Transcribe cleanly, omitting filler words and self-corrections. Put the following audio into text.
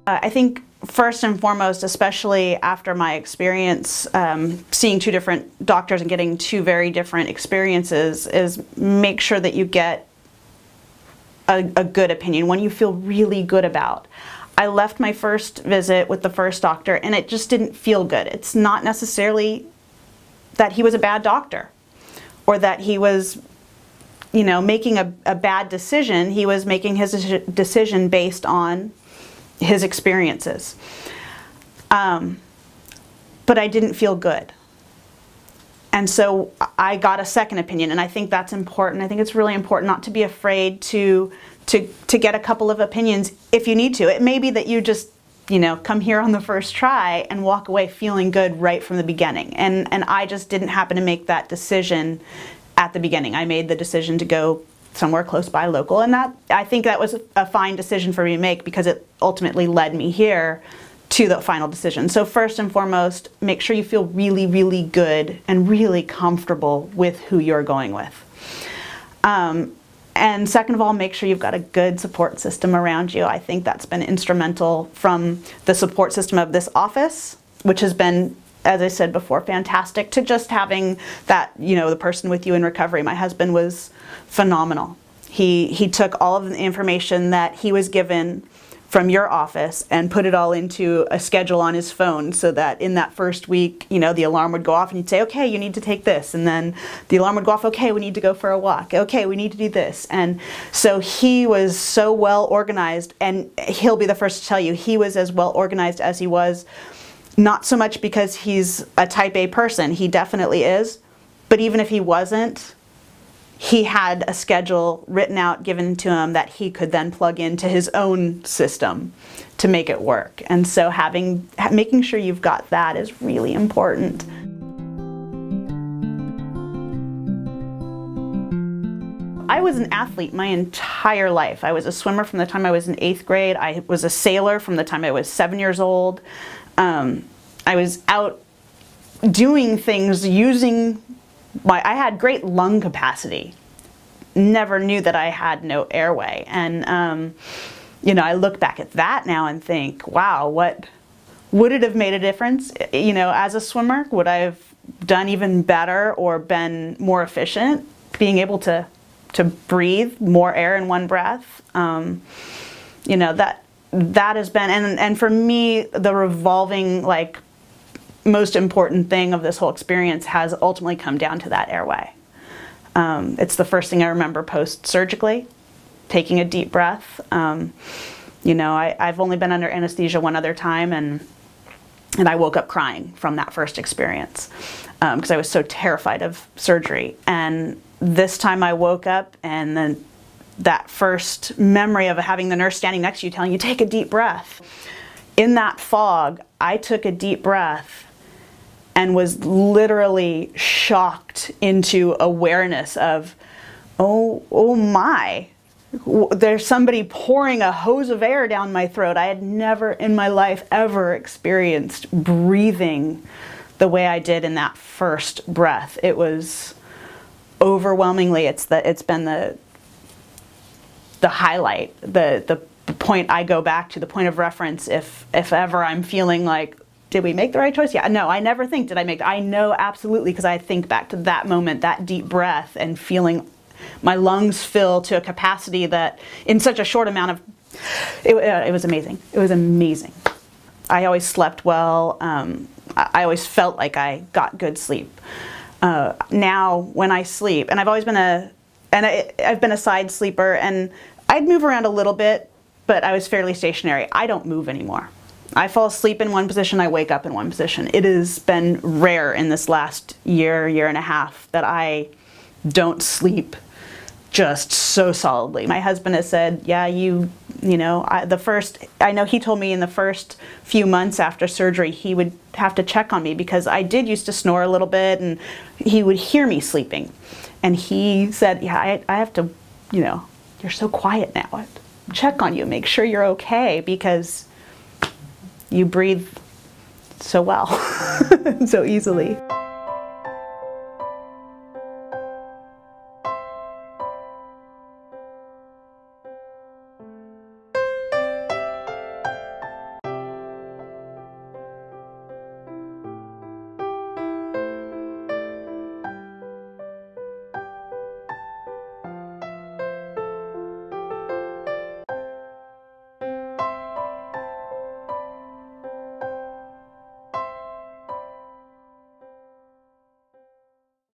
I think first and foremost, especially after my experience seeing two different doctors and getting two very different experiences, is make sure that you get a good opinion, one you feel really good about. I left my first visit with the first doctor and it just didn't feel good. It's not necessarily that he was a bad doctor or that he was, you know, making a bad decision. He was making his decision based on his experiences. But I didn't feel good. And so I got a second opinion, and I think that's important. I think it's really important not to be afraid to get a couple of opinions if you need to. It may be that you just, you know, come here on the first try and walk away feeling good right from the beginning. And I just didn't happen to make that decision at the beginning. I made the decision to go somewhere close by, local, and that, I think that was a fine decision for me to make because it ultimately led me here to the final decision. So first and foremost, make sure you feel really, really good and really comfortable with who you're going with. And second of all, make sure you've got a good support system around you. I think that's been instrumental from the support system of this office, which has been, as I said before, fantastic, to just having that, you know, the person with you in recovery. My husband was phenomenal. He took all of the information that he was given from your office and put it all into a schedule on his phone so that in that first week, you know, the alarm would go off and you'd say, okay, you need to take this. And then the alarm would go off, okay, we need to go for a walk. Okay, we need to do this. And so he was so well organized, and he'll be the first to tell you, he was as well organized as he was. Not so much because he's a type A person, he definitely is, but even if he wasn't, he had a schedule written out, given to him, that he could then plug into his own system to make it work. And so making sure you've got that is really important. I was an athlete my entire life. I was a swimmer from the time I was in 8th grade. I was a sailor from the time I was 7 years old. I was out doing things using I had great lung capacity. Never knew that I had no airway. And, you know, I look back at that now and think, wow, would it have made a difference? You know, as a swimmer, would I have done even better or been more efficient, being able to breathe more air in one breath? You know, that has been, and for me, the revolving, like, most important thing of this whole experience has ultimately come down to that airway. It's the first thing I remember post-surgically, taking a deep breath. You know, I've only been under anesthesia one other time, and I woke up crying from that first experience because I was so terrified of surgery. And this time I woke up, and then that first memory of having the nurse standing next to you telling you, take a deep breath. In that fog, I took a deep breath and was literally shocked into awareness of, oh my, there's somebody pouring a hose of air down my throat. I had never in my life ever experienced breathing the way I did in that first breath. It was overwhelmingly, it's been the highlight, the point I go back to, the point of reference if ever I'm feeling like, did we make the right choice? Yeah, no, I never think, did I make, I know absolutely, because I think back to that moment, that deep breath, and feeling my lungs fill to a capacity that in such a short amount of, it was amazing. It was amazing. I always slept well. I always felt like I got good sleep. Now when I sleep, and I've always been I've been a side sleeper, and I'd move around a little bit, but I was fairly stationary. I don't move anymore. I fall asleep in one position, I wake up in one position. It has been rare in this last year and a half that I don't sleep just so solidly. My husband has said, yeah, you know, I know he told me in the first few months after surgery he would have to check on me because I did used to snore a little bit, and he would hear me sleeping. And he said, yeah, I have to, you know, you're so quiet now. I have to check on you, make sure you're okay, because you breathe so well, so easily.